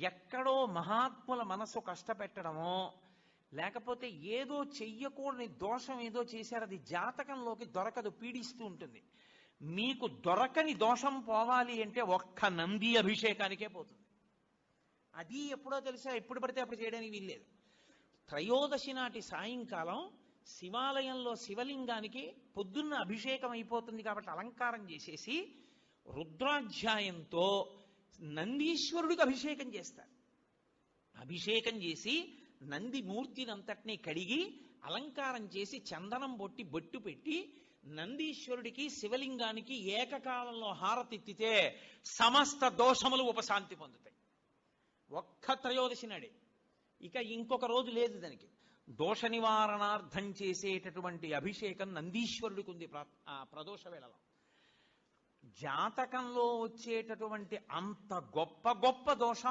ఎక్కడో మహాత్ముల మనసు కష్టపెట్టడమో, లేకపోతే ఏదో చెయ్యకూడని దోషం ఏదో చేశారు, అది జాతకంలోకి దొరకదు, పీడిస్తూ ఉంటుంది. మీకు దొరకని దోషం పోవాలి అంటే ఒక్క నంది అభిషేకానికే పోతుంది. అది ఎప్పుడో తెలుసా, ఎప్పుడు పడితే అప్పుడు చేయడానికి వీల్లేదు. త్రయోదశి నాటి సాయంకాలం శివాలయంలో శివలింగానికి పొద్దున్న అభిషేకం అయిపోతుంది కాబట్టి అలంకారం చేసేసి రుద్రాధ్యాయంతో నందీశ్వరుడికి అభిషేకం చేస్తారు. అభిషేకం చేసి నంది మూర్తినంతటినీ కడిగి అలంకారం చేసి చందనం బొట్టు పెట్టి నందీశ్వరుడికి శివలింగానికి ఏకకాలంలో హారతిత్తితే సమస్త దోషములు ఉపశాంతి పొందుతాయి. ఒక్క త్రయోదశి నాడే, ఇక ఇంకొక రోజు లేదు దానికి. దోష నివారణార్థం చేసేటటువంటి అభిషేకం నందీశ్వరుడికి ఉంది ప్రదోష వేళలో. జాతకంలో వచ్చేటటువంటి అంత గొప్ప గొప్ప దోషాలు